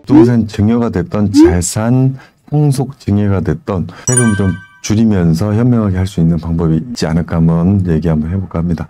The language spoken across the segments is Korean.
부동산 증여가 됐던 재산 상속 증여가 됐던 세금을 좀 줄이면서 현명하게 할 수 있는 방법이 있지 않을까 한번 얘기 한번 해볼까 합니다.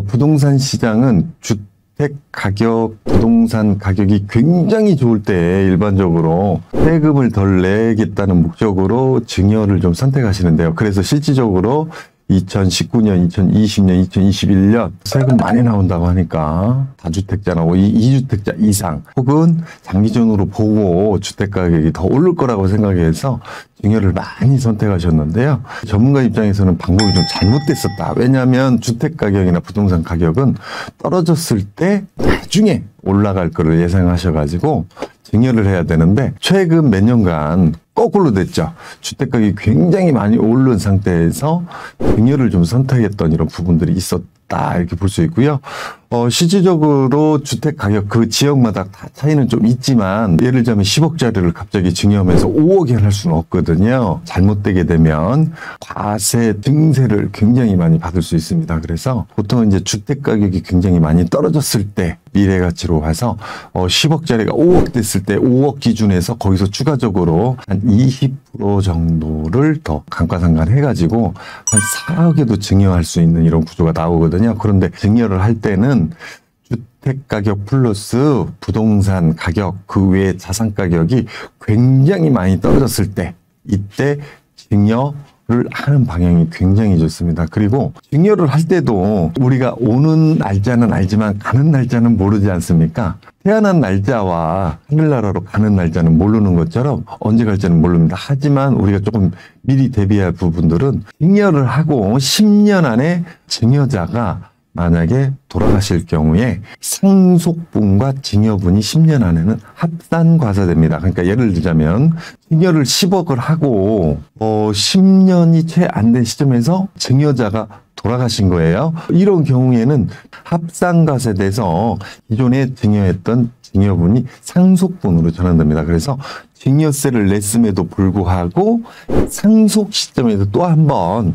부동산 시장은 주택 가격, 부동산 가격이 굉장히 좋을 때 일반적으로 세금을 덜 내겠다는 목적으로 증여를 좀 선택하시는데요. 그래서 실질적으로 2019년, 2020년, 2021년 세금 많이 나온다고 하니까 다주택자나 2주택자 이상 혹은 장기전으로 보고 주택가격이 더 오를 거라고 생각해서 증여를 많이 선택하셨는데요. 전문가 입장에서는 방법이 좀 잘못됐었다. 왜냐하면 주택가격이나 부동산 가격은 떨어졌을 때 나중에 올라갈 거를 예상하셔가지고 증여를 해야 되는데 최근 몇 년간 거꾸로 됐죠. 주택가격이 굉장히 많이 오른 상태에서 증여를 좀 선택했던 이런 부분들이 있었다 이렇게 볼 수 있고요. 실질적으로 주택가격 그 지역마다 다 차이는 좀 있지만 예를 들자면 10억짜리를 갑자기 증여하면서 5억에 할 수는 없거든요. 잘못되게 되면 과세, 증세를 굉장히 많이 받을 수 있습니다. 그래서 보통 이제 주택가격이 굉장히 많이 떨어졌을 때 미래가치로 가서 10억짜리가 5억 됐을 때 5억 기준에서 거기서 추가적으로 한 20% 정도를 더 감가상각 해가지고 한 4억에도 증여할 수 있는 이런 구조가 나오거든요. 그런데 증여를 할 때는 주택 가격 플러스 부동산 가격 그 외에 자산 가격이 굉장히 많이 떨어졌을 때 이때 증여를 하는 방향이 굉장히 좋습니다. 그리고 증여를 할 때도 우리가 오는 날짜는 알지만 가는 날짜는 모르지 않습니까? 태어난 날짜와 하늘나라로 가는 날짜는 모르는 것처럼 언제 갈지는 모릅니다. 하지만 우리가 조금 미리 대비할 부분들은 증여를 하고 10년 안에 증여자가 만약에 돌아가실 경우에 상속분과 증여분이 10년 안에는 합산과세됩니다. 그러니까 예를 들자면 증여를 10억을 하고 10년이 채 안 된 시점에서 증여자가 돌아가신 거예요. 이런 경우에는 합산과세돼서 기존에 증여했던 증여분이 상속분으로 전환됩니다. 그래서 증여세를 냈음에도 불구하고 상속 시점에서 또 한 번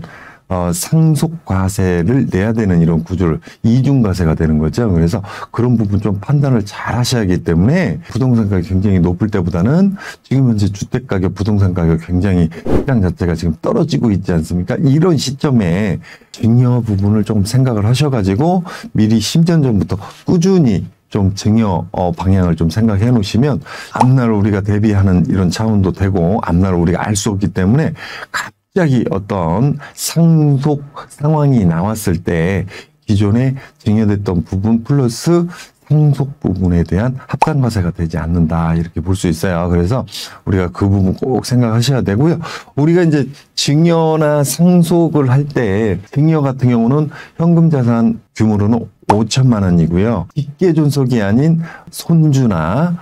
상속과세를 내야 되는 이런 구조를 이중과세가 되는 거죠. 그래서 그런 부분 좀 판단을 잘 하셔야 하기 때문에 부동산 가격이 굉장히 높을 때보다는 지금 현재 주택가격, 부동산 가격 굉장히 시장 자체가 지금 떨어지고 있지 않습니까? 이런 시점에 증여 부분을 좀 생각을 하셔가지고 미리 10년 전부터 꾸준히 좀 증여 방향을 좀 생각해 놓으시면 앞날 우리가 대비하는 이런 차원도 되고 앞날 우리가 알 수 없기 때문에 갑자기 어떤 상속 상황이 나왔을 때 기존에 증여됐던 부분 플러스 상속 부분에 대한 합산과세가 되지 않는다 이렇게 볼 수 있어요. 그래서 우리가 그 부분 꼭 생각하셔야 되고요. 우리가 이제 증여나 상속을 할 때 증여 같은 경우는 현금자산 규모로는 5천만 원이고요. 직계존속이 아닌 손주나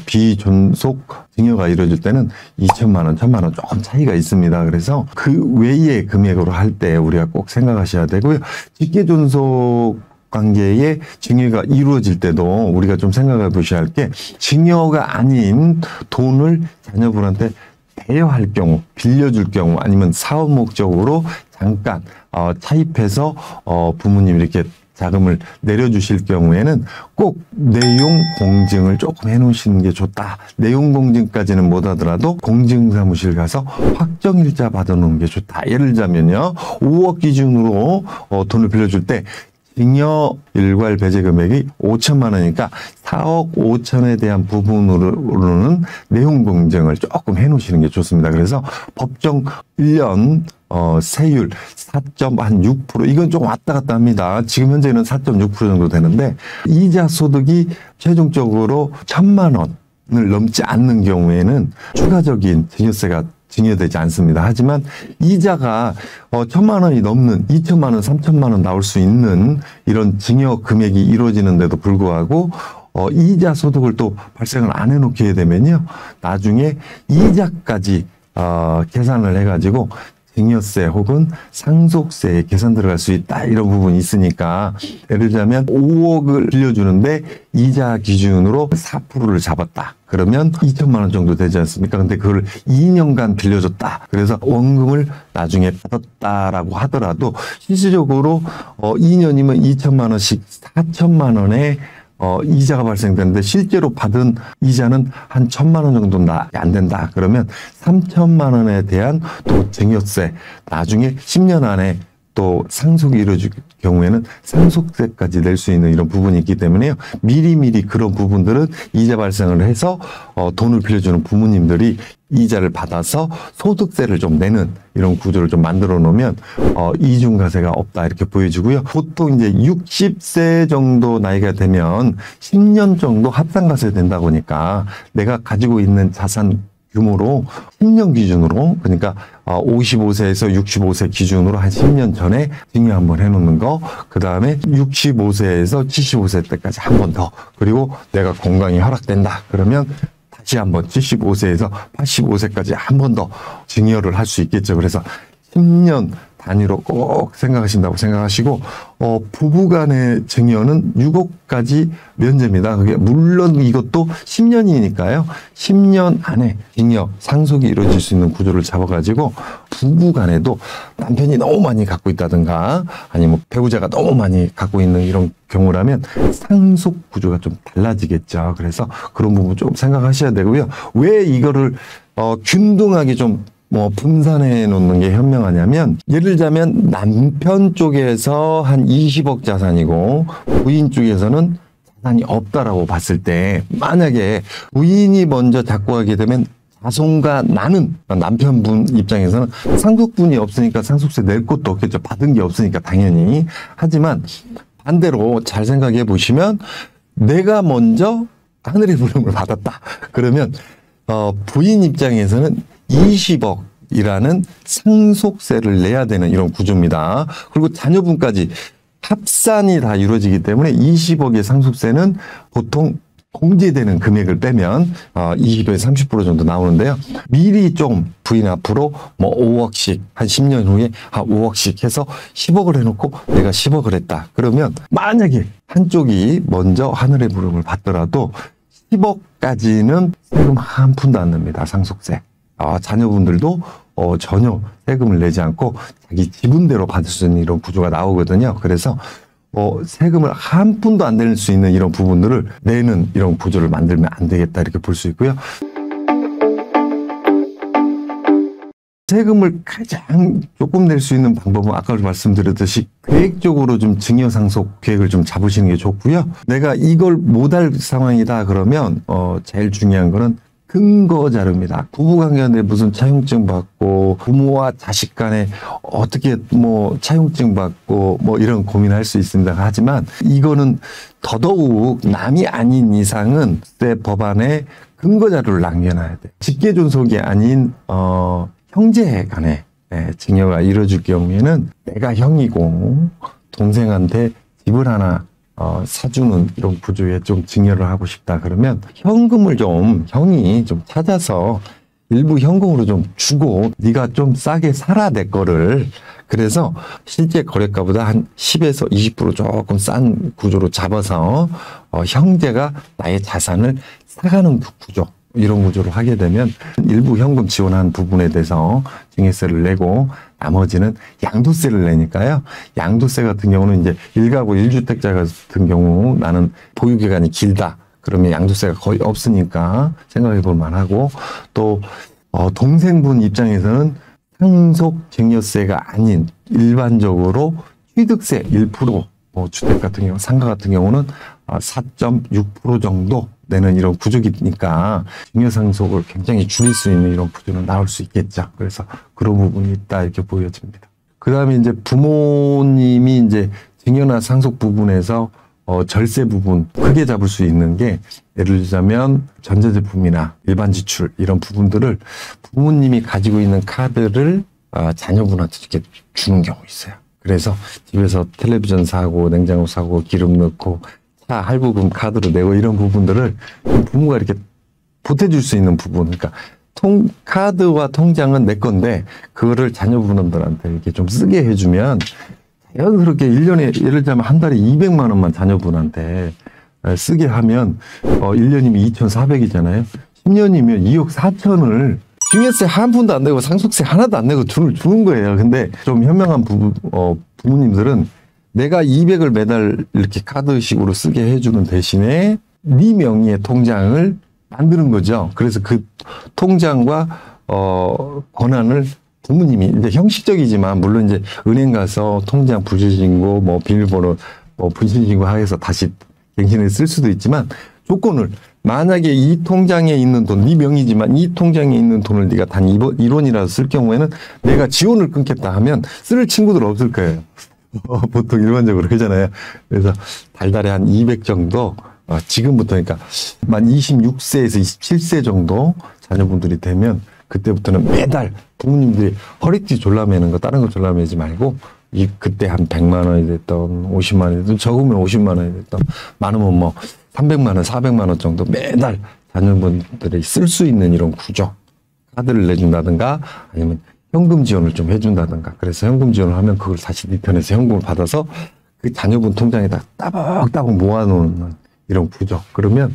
비존속 증여가 이루어질 때는 2천만 원, 1천만 원 조금 차이가 있습니다. 그래서 그 외의 금액으로 할 때 우리가 꼭 생각하셔야 되고요. 직계존속 관계의 증여가 이루어질 때도 우리가 좀 생각해 보셔야 할 게 증여가 아닌 돈을 자녀분한테 대여할 경우, 빌려줄 경우 아니면 사업 목적으로 잠깐 차입해서 부모님 이렇게 자금을 내려주실 경우에는 꼭 내용 공증을 조금 해놓으시는 게 좋다. 내용 공증까지는 못하더라도 공증사무실 가서 확정일자 받아놓는 게 좋다. 예를 들자면요, 5억 기준으로 돈을 빌려줄 때 증여 일괄 배제 금액이 5천만 원이니까 4억 5천에 대한 부분으로는 내용 공증을 조금 해놓으시는 게 좋습니다. 그래서 법정 1년 세율 4.6% 이건 좀 왔다 갔다 합니다. 지금 현재는 4.6% 정도 되는데 이자 소득이 최종적으로 1,000만 원을 넘지 않는 경우에는 추가적인 증여세가 증여되지 않습니다. 하지만 이자가 1,000만 원이 넘는 2천만 원, 3천만 원 나올 수 있는 이런 증여 금액이 이루어지는데도 불구하고 이자 소득을 또 발생을 안 해놓게 되면요, 나중에 이자까지 계산을 해가지고 증여세 혹은 상속세에 계산 들어갈 수 있다 이런 부분이 있으니까 예를 들자면 5억을 빌려주는데 이자 기준으로 4%를 잡았다. 그러면 2천만 원 정도 되지 않습니까? 근데 그걸 2년간 빌려줬다. 그래서 원금을 나중에 받았다라고 하더라도 실질적으로 2년이면 2천만 원씩 4천만 원에 이자가 발생되는데 실제로 받은 이자는 한 1,000만 원 정도 안 된다. 그러면 3천만 원에 대한 또 증여세 나중에 10년 안에 또 상속이 이루어질 경우에는 상속세까지 낼 수 있는 이런 부분이 있기 때문에요. 미리미리 그런 부분들은 이자 발생을 해서 돈을 빌려주는 부모님들이 이자를 받아서 소득세를 좀 내는 이런 구조를 좀 만들어 놓으면 이중과세가 없다 이렇게 보여지고요. 보통 이제 60세 정도 나이가 되면 10년 정도 합산과세 된다고 하니까 내가 가지고 있는 자산 규모로 10년 기준으로 그러니까 55세에서 65세 기준으로 한 10년 전에 증여 한번 해놓는 거, 그 다음에 65세에서 75세 때까지 한 번 더, 그리고 내가 건강이 허락된다 그러면 다시 한번 75세에서 85세까지 한 번 더 증여를 할 수 있겠죠. 그래서 10년 단위로 꼭 생각하신다고 생각하시고 부부 간의 증여는 6억까지 면제입니다. 그게 물론 이것도 10년이니까요. 10년 안에 증여, 상속이 이루어질 수 있는 구조를 잡아가지고 부부 간에도 남편이 너무 많이 갖고 있다든가 아니면 배우자가 너무 많이 갖고 있는 이런 경우라면 상속 구조가 좀 달라지겠죠. 그래서 그런 부분 좀 생각하셔야 되고요. 왜 이거를 균등하게 좀 분산해 놓는 게 현명하냐면 예를 들자면 남편 쪽에서 한 20억 자산이고 부인 쪽에서는 자산이 없다라고 봤을 때 만약에 부인이 먼저 잡고 하게 되면 자손과 나는 남편분 입장에서는 상속분이 없으니까 상속세 낼 것도 없겠죠. 받은 게 없으니까 당연히. 하지만 반대로 잘 생각해 보시면 내가 먼저 하늘의 부름을 받았다. 그러면 부인 입장에서는 20억이라는 상속세를 내야 되는 이런 구조입니다. 그리고 자녀분까지 합산이 다 이루어지기 때문에 20억의 상속세는 보통 공제되는 금액을 빼면 20에서 30% 정도 나오는데요. 미리 좀 부인 앞으로 5억씩 한 10년 후에 한 5억씩 해서 10억을 해놓고 내가 10억을 했다. 그러면 만약에 한쪽이 먼저 하늘의 부름을 받더라도 10억까지는 세금 한 푼도 안 냅니다. 상속세. 자녀분들도 전혀 세금을 내지 않고 자기 지분대로 받을 수 있는 이런 구조가 나오거든요. 그래서 세금을 한 푼도 안 낼 수 있는 이런 부분들을 내는 이런 구조를 만들면 안 되겠다 이렇게 볼 수 있고요. 세금을 가장 조금 낼 수 있는 방법은 아까 말씀드렸듯이 계획적으로 좀 증여 상속 계획을 좀 잡으시는 게 좋고요. 내가 이걸 못할 상황이다 그러면 제일 중요한 거는 근거 자료입니다. 부부관계인데 무슨 차용증 받고 부모와 자식 간에 어떻게 차용증 받고 이런 고민할 수 있습니다. 하지만 이거는 더더욱 남이 아닌 이상은 그때 법안에 근거 자료를 남겨놔야 돼. 직계존속이 아닌 형제 간에 증여가 이루어질 경우에는 내가 형이고 동생한테 집을 하나 사주는 이런 구조에 좀 증여를 하고 싶다 그러면 현금을 형이 좀 찾아서 일부 현금으로 좀 주고 네가 좀 싸게 사라 내 거를. 그래서 실제 거래가보다 한 10에서 20% 조금 싼 구조로 잡아서 형제가 나의 자산을 사가는 구조, 이런 구조로 하게 되면 일부 현금 지원한 부분에 대해서 증여세를 내고 나머지는 양도세를 내니까요. 양도세 같은 경우는 이제 1가구 1주택자 같은 경우 나는 보유기간이 길다. 그러면 양도세가 거의 없으니까 생각해 볼 만하고, 또 동생분 입장에서는 상속 증여세가 아닌 일반적으로 취득세 1%, 주택 같은 경우, 상가 같은 경우는 4.6% 정도 내는 이런 구조이니까 증여상속을 굉장히 줄일 수 있는 이런 구조는 나올 수 있겠죠. 그래서 그런 부분이 있다 이렇게 보여집니다. 그 다음에 이제 부모님이 이제 증여나 상속 부분에서 절세 부분 크게 잡을 수 있는 게 예를 들자면 전자제품이나 일반 지출 이런 부분들을 부모님이 가지고 있는 카드를 자녀분한테 이렇게 주는 경우 있어요. 그래서 집에서 텔레비전 사고 냉장고 사고 기름 넣고 차 할부금 카드로 내고 이런 부분들을 부모가 이렇게 보태줄 수 있는 부분, 그러니까 카드와 통장은 내 건데 그거를 자녀분들한테 이렇게 좀 쓰게 해주면 자연스럽게 1년에 예를 들자면 한 달에 200만 원만 자녀분한테 쓰게 하면 1년이면 2,400이잖아요. 10년이면 2억 4천을 증여세 한 푼도 안 내고 상속세 하나도 안 내고 주는 거예요. 근데 좀 현명한 부모님들은 내가 200을 매달 이렇게 카드식으로 쓰게 해주는 대신에 네 명의의 통장을 만드는 거죠. 그래서 그 통장과 권한을 부모님이 이제 형식적이지만 물론 이제 은행 가서 통장 부실신고 뭐 비밀번호 분실신고 하여서 다시 갱신을 쓸 수도 있지만 조건을 만약에 이 통장에 있는 돈, 네 명의지만 이 통장에 있는 돈을 네가 단 1원이라도 쓸 경우에는 내가 지원을 끊겠다 하면 쓸 친구들 없을 거예요. 보통 일반적으로 그러잖아요. 그래서 달달에 한 200 정도 지금부터 그러니까 만 26세에서 27세 정도 자녀분들이 되면 그때부터는 매달 부모님들이 허리띠 졸라매는 거 다른 거 졸라매지 말고 그때 한 100만 원이 됐던 50만 원이 됐던 적으면 50만 원이 됐던 많으면 뭐 300만 원, 400만 원 정도 매달 자녀분들이 쓸 수 있는 이런 구조 카드를 내준다든가 아니면 현금 지원을 좀 해준다든가 그래서 현금 지원을 하면 그걸 다시 네 편에서 현금을 받아서 그 자녀분 통장에다 따박따박 모아놓는 이런 구조 그러면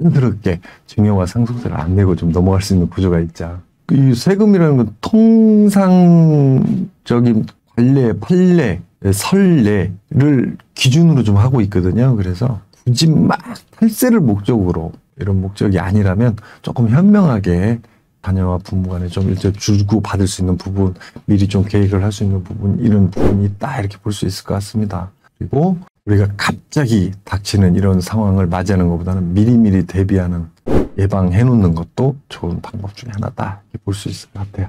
자연스럽게 증여와 상속세를 안 내고 좀 넘어갈 수 있는 구조가 있죠. 이 세금이라는 건 통상적인 관례, 판례, 선례를 기준으로 좀 하고 있거든요. 그래서 굳이 막 탈세를 목적으로 이런 목적이 아니라면 조금 현명하게 자녀와 부모 간에 좀 일제 주고 받을 수 있는 부분, 미리 좀 계획을 할 수 있는 부분, 이런 부분이 있다 이렇게 볼 수 있을 것 같습니다. 그리고 우리가 갑자기 닥치는 이런 상황을 맞이하는 것보다는 미리미리 대비하는 예방해 놓는 것도 좋은 방법 중에 하나다 이렇게 볼 수 있을 것 같아요.